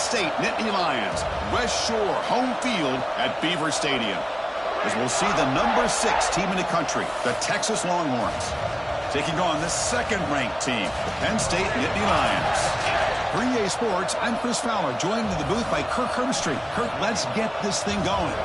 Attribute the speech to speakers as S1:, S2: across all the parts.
S1: State Nittany Lions, West Shore home field at Beaver Stadium. As we'll see the number 6 team in the country, the Texas Longhorns, taking on the second-ranked team, the Penn State Nittany Lions. For EA Sports, I'm Chris Fowler, joined in the booth by Kirk Herbstreit. Kirk, let's get this thing going.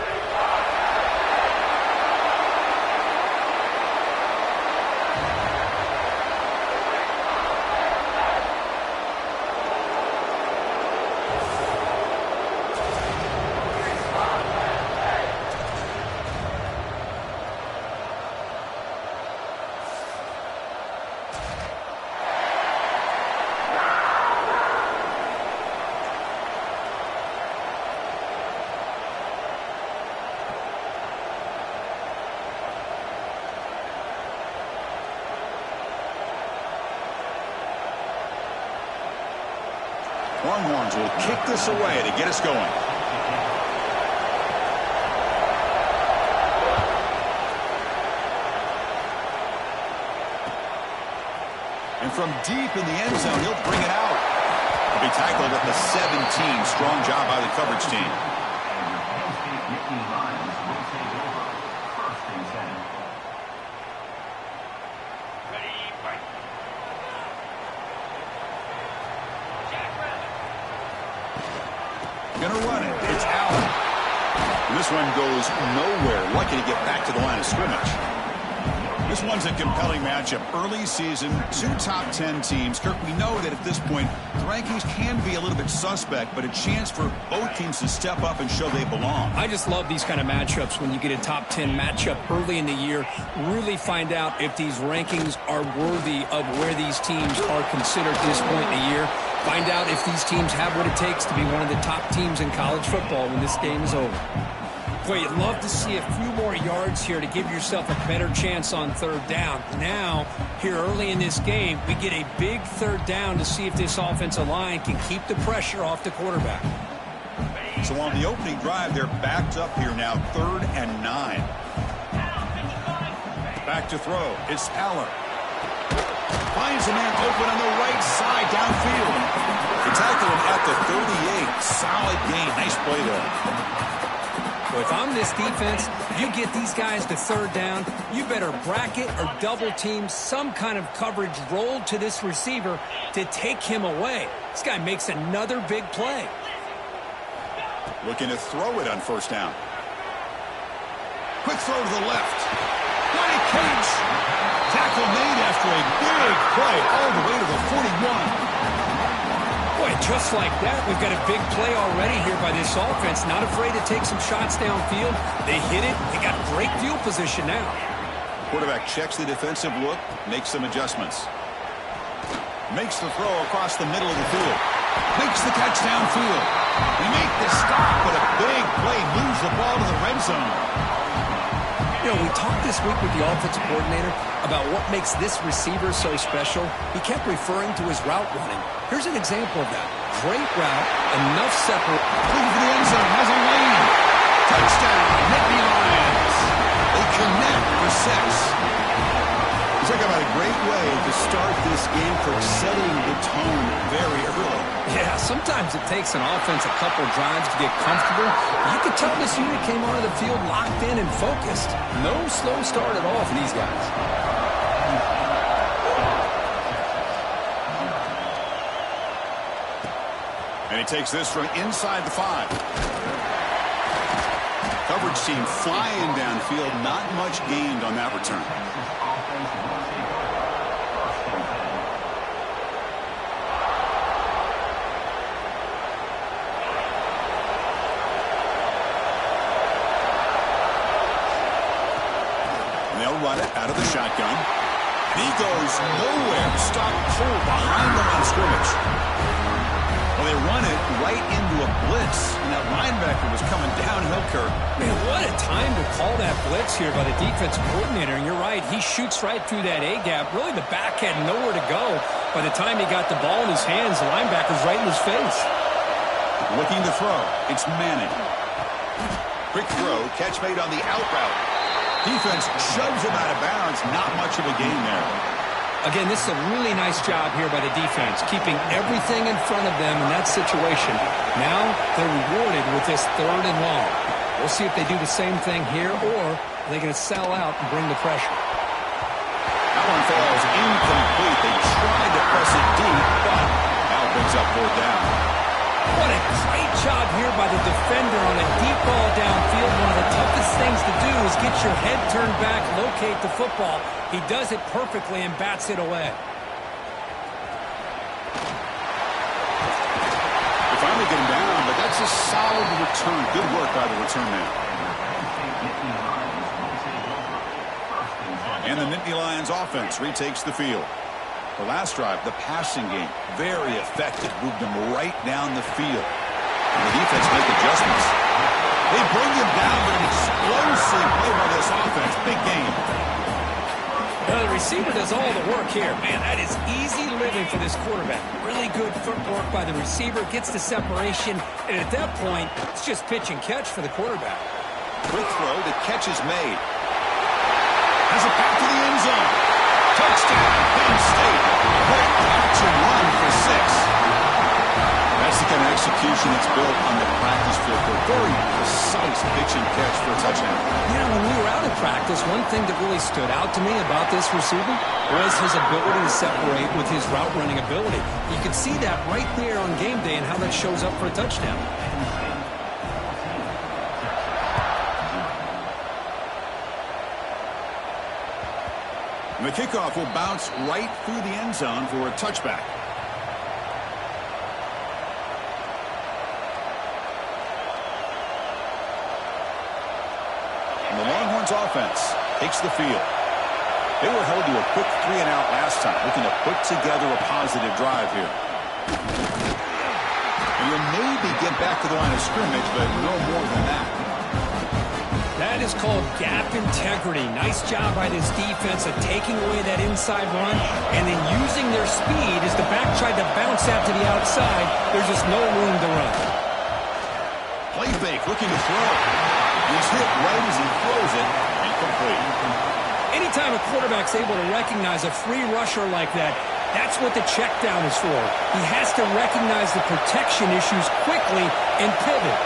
S1: Longhorns will kick this away to get us going. And from deep in the end zone, he'll bring it out. He'll be tackled at the 17. Strong job by the coverage team. Gonna run it. It's Allen. And this one goes nowhere. Lucky to get back to the line of scrimmage. This one's a compelling matchup. Early season, 2 top 10 teams. Kirk, we know that at this point, the rankings can be a little bit suspect, but a chance for both teams to step up and show they belong.
S2: I just love these kind of matchups when you get a top 10 matchup early in the year. Really find out if these rankings are worthy of where these teams are considered at this point in the year. Find out if these teams have what it takes to be one of the top teams in college football when this game is over. Boy, you'd love to see a few more yards here to give yourself a better chance on third down. Now, here early in this game, we get a big third down to see if this offensive line can keep the pressure off the quarterback.
S1: So on the opening drive, they're backed up here now, 3rd and 9. Back to throw. It's Allen. Finds a man open on the right side downfield. They tackle him at the 38. Solid gain. Nice play there.
S2: Well, if I'm this defense, you get these guys to third down, you better bracket or double team some kind of coverage rolled to this receiver to take him away. This guy makes another big play.
S1: Looking to throw it on first down. Quick throw to the left. What a catch! Tackle made after a big play all the way to the 41.
S2: Boy, just like that, we've got a big play already here by this offense. Not afraid to take some shots downfield. They hit it. They got great field position now.
S1: Quarterback checks the defensive look, makes some adjustments. Makes the throw across the middle of the field. Makes the catch downfield. They make the stop, but a big play moves the ball to the red zone.
S2: You know, we talked this week with the offensive coordinator about what makes this receiver so special. He kept referring to his route running. Here's an example of that. Great route, enough separate.
S1: Looking for the end zone, has a lane. Touchdown, Nittany Lions. They connect for 6. Talk about a great way to start this game for setting the tone very early.
S2: Yeah, sometimes it takes an offense a couple drives to get comfortable. You could tell this unit came onto the field locked in and focused. No slow start at all for these guys.
S1: And he takes this from inside the 5. Coverage team flying downfield. Not much gained on that return. Run it out of the shotgun. And he goes nowhere. Stop pull behind the line of scrimmage. Well, they run it right into a blitz, and that linebacker was coming downhill, Kirk.
S2: Man, what a time to call that blitz here by the defensive coordinator. And you're right, he shoots right through that A-gap. Really, the back had nowhere to go. By the time he got the ball in his hands, the linebacker's right in his face.
S1: Looking to throw. It's Manning. Quick throw. Catch made on the out route. Defense shoves him out of bounds. Not much of a gain there.
S2: Again, this is a really nice job here by the defense, keeping everything in front of them in that situation. Now they're rewarded with this 3rd and long. We'll see if they do the same thing here, or are they going to sell out and bring the pressure.
S1: That one falls incomplete. They tried to press it deep, but now it brings up 4th down.
S2: What a great job here by the defender on a deep ball downfield. One of the toughest things to do is get your head turned back, locate the football. He does it perfectly and bats it away.
S1: They finally get him down, but that's a solid return. Good work by the return man. And the Nittany Lions offense retakes the field. The last drive, the passing game, very effective. Moved them right down the field. And the defense make adjustments. They bring him down, but an explosive play by this offense. Big game.
S2: Well, the receiver does all the work here. Man, that is easy living for this quarterback. Really good footwork by the receiver. Gets the separation. And at that point, it's just pitch and catch for the quarterback.
S1: Quick throw. The catch is made. Has a pass to the end zone. Touchdown, Penn State. Great catch and run for 6. That's the kind of execution that's built on the practice field. A very precise pitch and catch for a touchdown.
S2: Yeah, when we were out of practice, one thing that really stood out to me about this receiver was his ability to separate with his route running ability. You could see that right there on game day and how that shows up for a touchdown.
S1: And the kickoff will bounce right through the end zone for a touchback. And the Longhorns offense takes the field. They were held to a quick 3-and-out last time, looking to put together a positive drive here. And you'll maybe get back to the line of scrimmage, but no more than that.
S2: That is called gap integrity. Nice job by this defense of taking away that inside run and then using their speed as the back tried to bounce out to the outside. There's just no room to run.
S1: Play fake, looking to throw. He's hit right as he throws it. Incomplete.
S2: Anytime a quarterback's able to recognize a free rusher like that, that's what the check down is for. He has to recognize the protection issues quickly and pivot.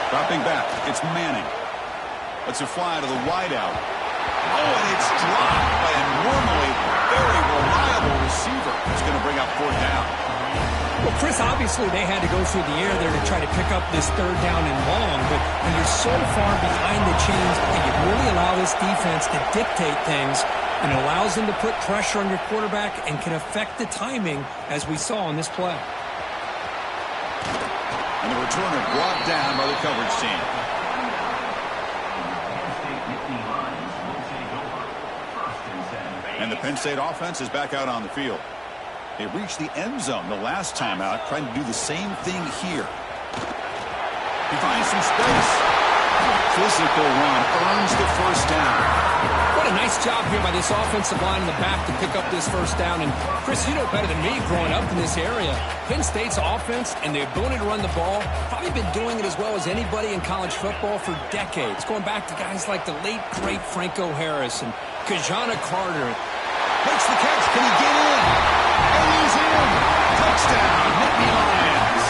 S1: Dropping back, it's Manning. Let's it fly to the wideout. Oh, and it's dropped by a normally very reliable receiver. It's going to bring up 4th down.
S2: Well, Chris, obviously they had to go through the air there to try to pick up this 3rd down and long, but when you're so far behind the chains, and you really allow this defense to dictate things, and it allows them to put pressure on your quarterback and can affect the timing, as we saw on this play.
S1: And the returner brought down by the coverage team. And the Penn State offense is back out on the field. They reached the end zone the last time out, trying to do the same thing here. He finds some space. Physical run earns the 1st down.
S2: What a nice job here by this offensive line in the back to pick up this 1st down. And, Chris, you know better than me growing up in this area. Penn State's offense and the ability to run the ball, probably been doing it as well as anybody in college football for decades, going back to guys like the late, great Franco Harris and Kajana Carter.
S1: Makes the catch. Can he get in? And he's in. Touchdown, Nittany Lions.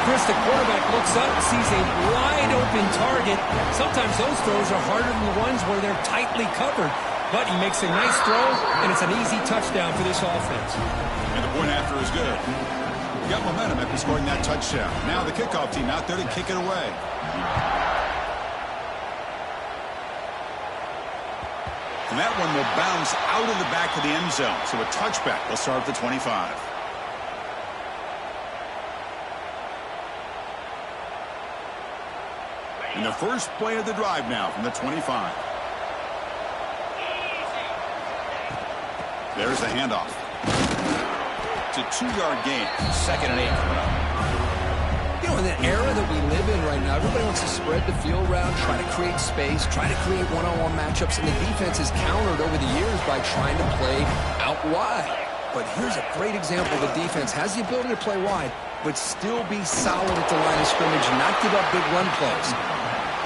S2: Chris, the quarterback looks up, sees a wide-open target. Sometimes those throws are harder than the ones where they're tightly covered. But he makes a nice throw, and it's an easy touchdown for this offense.
S1: And the point after is good. He got momentum after scoring that touchdown. Now the kickoff team out there to kick it away. And that one will bounce out of the back of the end zone. So a touchback will start at the 25. And the first play of the drive now from the 25. There's the handoff. It's a 2-yard gain. 2nd and 8 coming up.
S2: You know, in the era that we live in right now, everybody wants to spread the field around, try to create space, try to create one-on-one matchups, and the defense is countered over the years by trying to play out wide. But here's a great example. The defense has the ability to play wide, but still be solid at the line of scrimmage and not give up big run plays.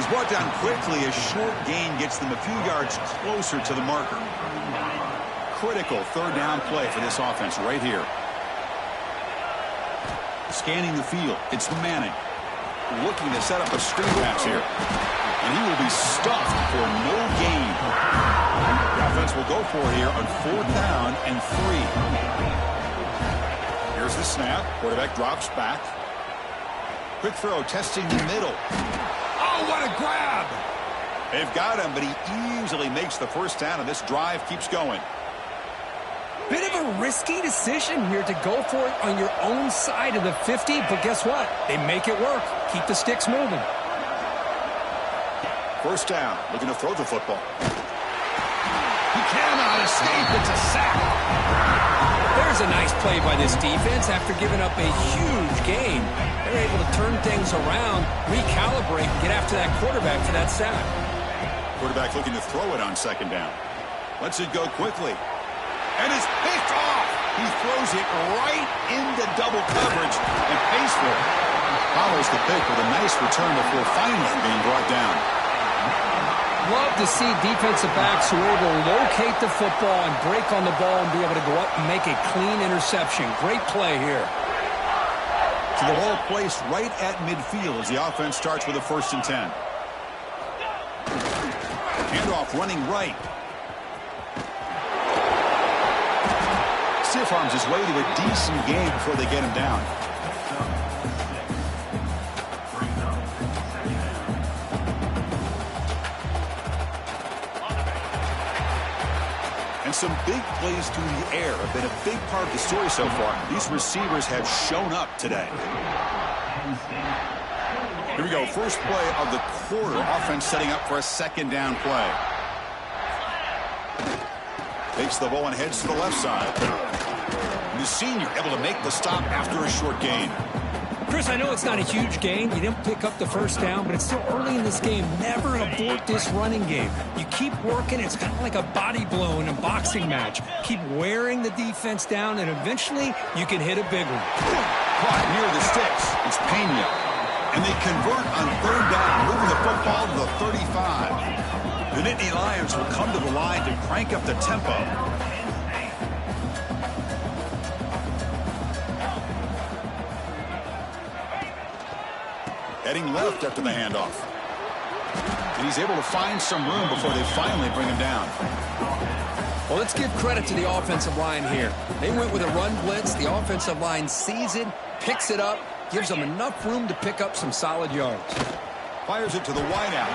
S1: He's brought down quickly. A short gain gets them a few yards closer to the marker. critical third down play for this offense right here. Scanning the field, it's Manning. Looking to set up a screen pass here. And he will be stuffed for no gain. The offense will go for it here on 4th down and 3. Here's the snap. Quarterback drops back. Quick throw, testing the middle. Oh, what a grab! They've got him, but he easily makes the first down, and this drive keeps going.
S2: Bit of a risky decision here to go for it on your own side of the 50, but guess what? They make it work. Keep the sticks moving.
S1: First down, looking to throw the football. He cannot escape. It's a sack.
S2: There's a nice play by this defense after giving up a huge gain. They're able to turn things around, recalibrate, and get after that quarterback for that sack.
S1: Quarterback looking to throw it on 2nd down. Lets it go quickly. And it's picked off. He throws it right into double coverage and pays for it. Follows the pick with a nice return before finally being brought down.
S2: Love to see defensive backs who are able to locate the football and break on the ball and be able to go up and make a clean interception. Great play here.
S1: So the ball placed right at midfield as the offense starts with a 1st and 10. Handoff running right. Stiff arms his way to a decent game before they get him down. And some big plays through the air have been a big part of the story so far. These receivers have shown up today. Here we go. First play of the quarter. Offense setting up for a 2nd down play. Takes the ball and heads to the left side. And the senior able to make the stop after a short gain.
S2: Chris, I know it's not a huge gain. You didn't pick up the first down, but it's still early in this game. Never abort this running game. You keep working. It's kind of like a body blow in a boxing match. Keep wearing the defense down, and eventually you can hit a big one.
S1: Caught near the sticks. It's Pena. And they convert on 3rd down, moving the football to the 35. The Nittany Lions will come to the line to crank up the tempo. Heading left after the handoff. And he's able to find some room before they finally bring him down.
S2: Well, let's give credit to the offensive line here. They went with a run blitz. The offensive line sees it, picks it up, gives them enough room to pick up some solid yards.
S1: Fires it to the wideout.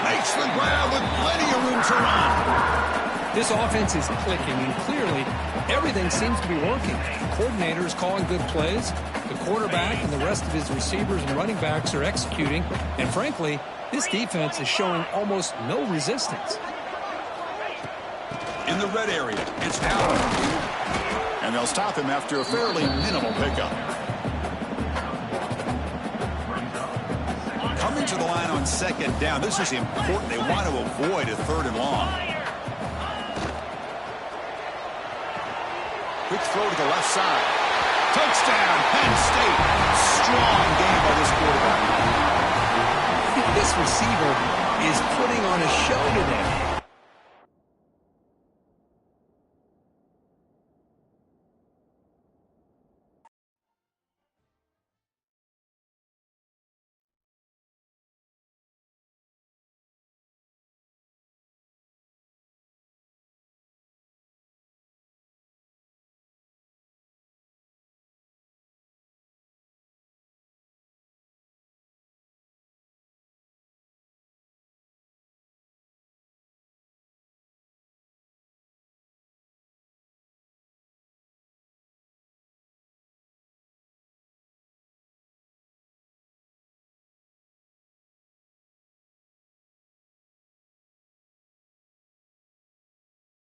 S1: Makes the grab with plenty of room to run.
S2: This offense is clicking, and clearly everything seems to be working. The coordinator is calling good plays. The quarterback and the rest of his receivers and running backs are executing. And frankly, this defense is showing almost no resistance.
S1: In the red area, it's Allen. And they'll stop him after a fairly minimal pickup. Coming to the line on 2nd down. This is important. They want to avoid a 3rd and long. Quick throw to the left side. Touchdown, Penn State. Strong game by this quarterback.
S2: This receiver is putting on a show today.